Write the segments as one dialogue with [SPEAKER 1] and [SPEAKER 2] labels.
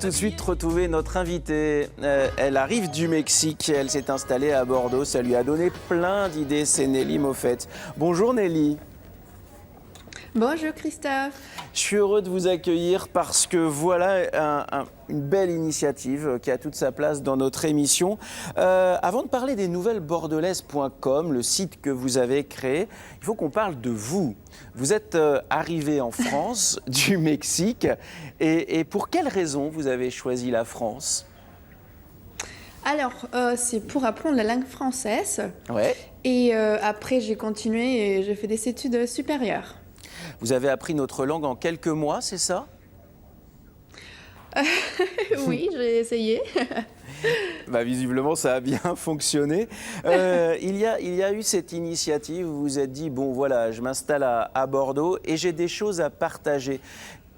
[SPEAKER 1] tout de suite retrouver notre invitée. Elle arrive du Mexique, elle s'est installée à Bordeaux. Ça lui a donné plein d'idées, c'est Nelly Moffett. Bonjour Nelly.
[SPEAKER 2] Bonjour Christophe.
[SPEAKER 1] Je suis heureux de vous accueillir parce que voilà une belle initiative qui a toute sa place dans notre émission. Avant de parler des nouvellesbordelaises.com, le site que vous avez créé, il faut qu'on parle de vous. Vous êtes arrivé en France du Mexique et pour quelle raison vous avez choisi la France ?
[SPEAKER 2] Alors, c'est pour apprendre la langue française.
[SPEAKER 1] Ouais.
[SPEAKER 2] Et après, j'ai continué et j'ai fait des études supérieures.
[SPEAKER 1] Vous avez appris notre langue en quelques mois, c'est ça ?
[SPEAKER 2] Oui, j'ai essayé.
[SPEAKER 1] Visiblement, ça a bien fonctionné. Il y a eu cette initiative, vous vous êtes dit, bon voilà, je m'installe à Bordeaux et j'ai des choses à partager.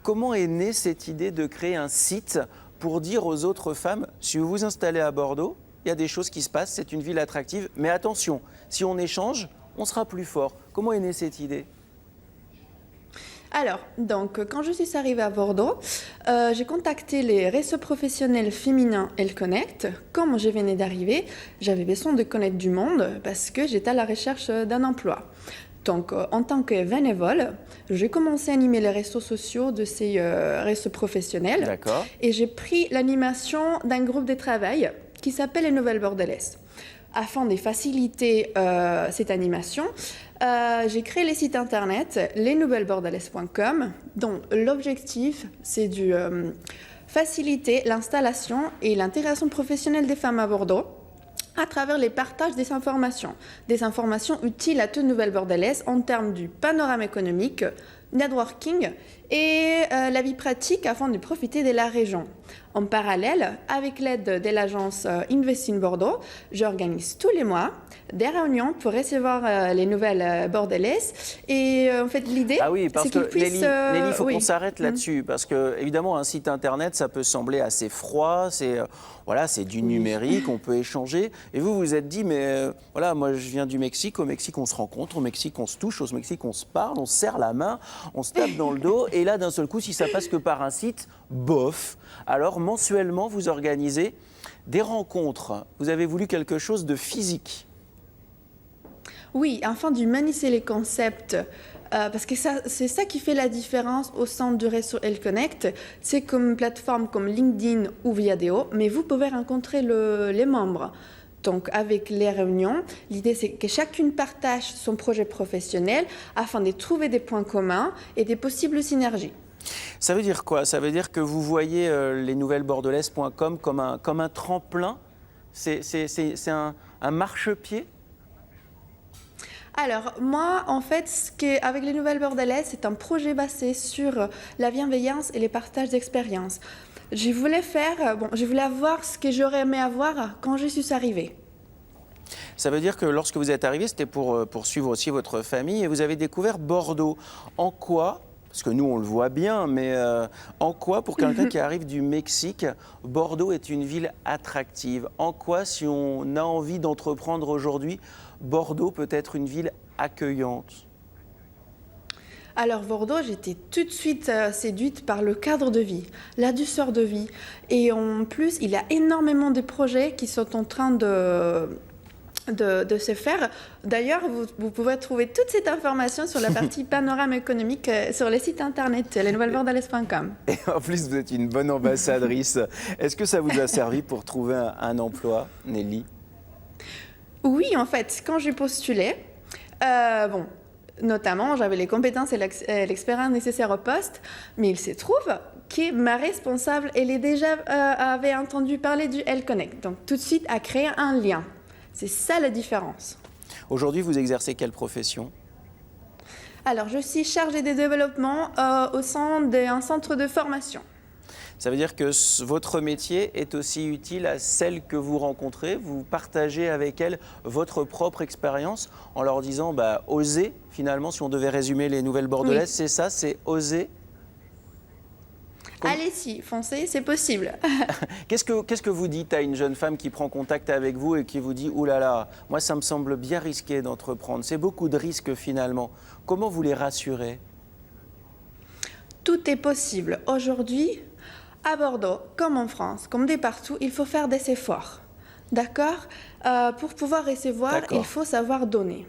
[SPEAKER 1] Comment est née cette idée de créer un site pour dire aux autres femmes, si vous vous installez à Bordeaux, il y a des choses qui se passent, c'est une ville attractive, mais attention, si on échange, on sera plus fort. Comment est née cette idée ?
[SPEAKER 2] Alors, donc, quand je suis arrivée à Bordeaux, j'ai contacté les réseaux professionnels féminins Elle Connect. Comme je venais d'arriver, j'avais besoin de connaître du monde parce que j'étais à la recherche d'un emploi. Donc, en tant que bénévole, j'ai commencé à animer les réseaux sociaux de ces réseaux professionnels.
[SPEAKER 1] D'accord.
[SPEAKER 2] Et j'ai pris l'animation d'un groupe de travail qui s'appelle les Nouvelles Bordelaises. Afin de faciliter cette animation, j'ai créé le site internet lesnouvellesbordelaises.com dont l'objectif c'est de faciliter l'installation et l'intégration professionnelle des femmes à Bordeaux à travers les partages des informations utiles à toute nouvelle bordelaise en termes du panorama économique, networking et la vie pratique afin de profiter de la région. En parallèle, avec l'aide de l'agence Invest in Bordeaux, j'organise tous les mois des réunions pour recevoir les nouvelles bordelaises. Et en fait, l'idée, c'est qu'ils puissent...
[SPEAKER 1] Nelly, il faut qu'on s'arrête là-dessus, parce que évidemment, un site internet, ça peut sembler assez froid, c'est du numérique, on peut échanger. Et vous vous êtes dit, mais voilà, moi je viens du Mexique, au Mexique on se rencontre, au Mexique on se touche, au Mexique on se parle, on se serre la main, on se tape dans le dos, et là d'un seul coup, si ça passe que par un site, bof. Alors mensuellement, vous organisez des rencontres. Vous avez voulu quelque chose de physique.
[SPEAKER 2] Oui, afin d'humaniser les concepts, parce que c'est ça qui fait la différence au sein du réseau Elle Connect. C'est comme une plateforme comme LinkedIn ou Viadeo, mais vous pouvez rencontrer les membres. Donc, avec les réunions, l'idée c'est que chacune partage son projet professionnel afin de trouver des points communs et des possibles synergies.
[SPEAKER 1] Ça veut dire quoi ? Ça veut dire que vous voyez lesnouvellesbordelaises.com comme un tremplin ? C'est un marchepied ?
[SPEAKER 2] Alors, moi, en fait, avec les Nouvelles Bordelaises, c'est un projet basé sur la bienveillance et les partages d'expériences. Je voulais avoir ce que j'aurais aimé avoir quand je suis arrivée.
[SPEAKER 1] Ça veut dire que lorsque vous êtes arrivé, c'était pour suivre aussi votre famille et vous avez découvert Bordeaux. En quoi, parce que nous on le voit bien, mais en quoi, pour quelqu'un qui arrive du Mexique, Bordeaux est une ville attractive ? En quoi, si on a envie d'entreprendre aujourd'hui, Bordeaux peut être une ville accueillante ?
[SPEAKER 2] Alors Bordeaux, j'étais tout de suite séduite par le cadre de vie, la douceur de vie. Et en plus, il y a énormément de projets qui sont en train de se faire. D'ailleurs, vous pouvez trouver toute cette information sur la partie panorama économique sur le site internet lesnouvellesbordelaises.com.
[SPEAKER 1] Et en plus, vous êtes une bonne ambassadrice. Est-ce que ça vous a servi pour trouver un emploi, Nelly ?
[SPEAKER 2] Oui, en fait, quand j'ai postulé, notamment, j'avais les compétences et l'expérience nécessaires au poste, mais il se trouve que ma responsable, avait entendu parler du Elle Connect. Donc, tout de suite, a créé un lien. C'est ça la différence.
[SPEAKER 1] Aujourd'hui, vous exercez quelle profession ?
[SPEAKER 2] Alors, je suis chargée de développement au sein d'un centre de formation.
[SPEAKER 1] Ça veut dire que votre métier est aussi utile à celles que vous rencontrez. Vous partagez avec elles votre propre expérience en leur disant osez, finalement, si on devait résumer les Nouvelles Bordelaises, c'est ça, c'est oser.
[SPEAKER 2] Allez-y, foncez, c'est possible.
[SPEAKER 1] Qu'est-ce que vous dites à une jeune femme qui prend contact avec vous et qui vous dit « Ouh là là, moi ça me semble bien risqué d'entreprendre, c'est beaucoup de risques finalement ». Comment vous les rassurez ?
[SPEAKER 2] Tout est possible. Aujourd'hui, À Bordeaux, comme en France, comme de partout, il faut faire des efforts. D'accord? Pour pouvoir recevoir,
[SPEAKER 1] D'accord.
[SPEAKER 2] il faut savoir donner.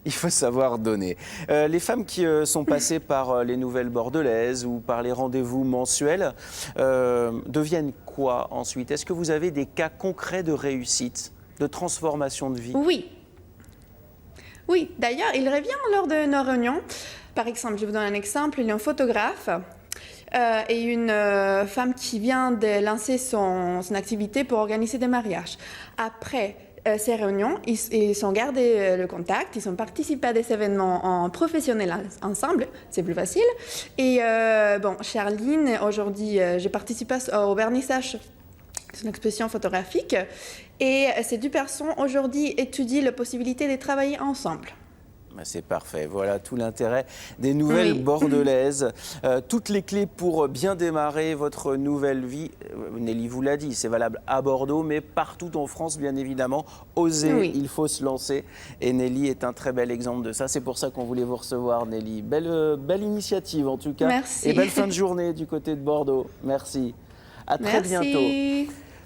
[SPEAKER 1] Il faut savoir donner. Les femmes qui sont passées par les Nouvelles Bordelaises ou par les rendez-vous mensuels deviennent quoi ensuite? Est-ce que vous avez des cas concrets de réussite, de transformation de vie?
[SPEAKER 2] Oui. Oui, d'ailleurs, il revient lors de nos réunions. Par exemple, je vous donne un exemple, il y a un photographe et une femme qui vient de lancer son activité pour organiser des mariages. Après ces réunions, ils ont gardé le contact, ils ont participé à des événements professionnels ensemble, c'est plus facile. Et bon, Charline, aujourd'hui, j'ai participé au vernissage. C'est une exposition photographique et ces deux personnes aujourd'hui étudient la possibilité de travailler ensemble.
[SPEAKER 1] C'est parfait, voilà tout l'intérêt des Nouvelles Bordelaises. Toutes les clés pour bien démarrer votre nouvelle vie, Nelly vous l'a dit, c'est valable à Bordeaux, mais partout en France, bien évidemment. Oser, il faut se lancer. Et Nelly est un très bel exemple de ça. C'est pour ça qu'on voulait vous recevoir, Nelly. Belle initiative en tout cas.
[SPEAKER 2] Merci.
[SPEAKER 1] Et belle fin de journée du côté de Bordeaux. Merci. À très bientôt.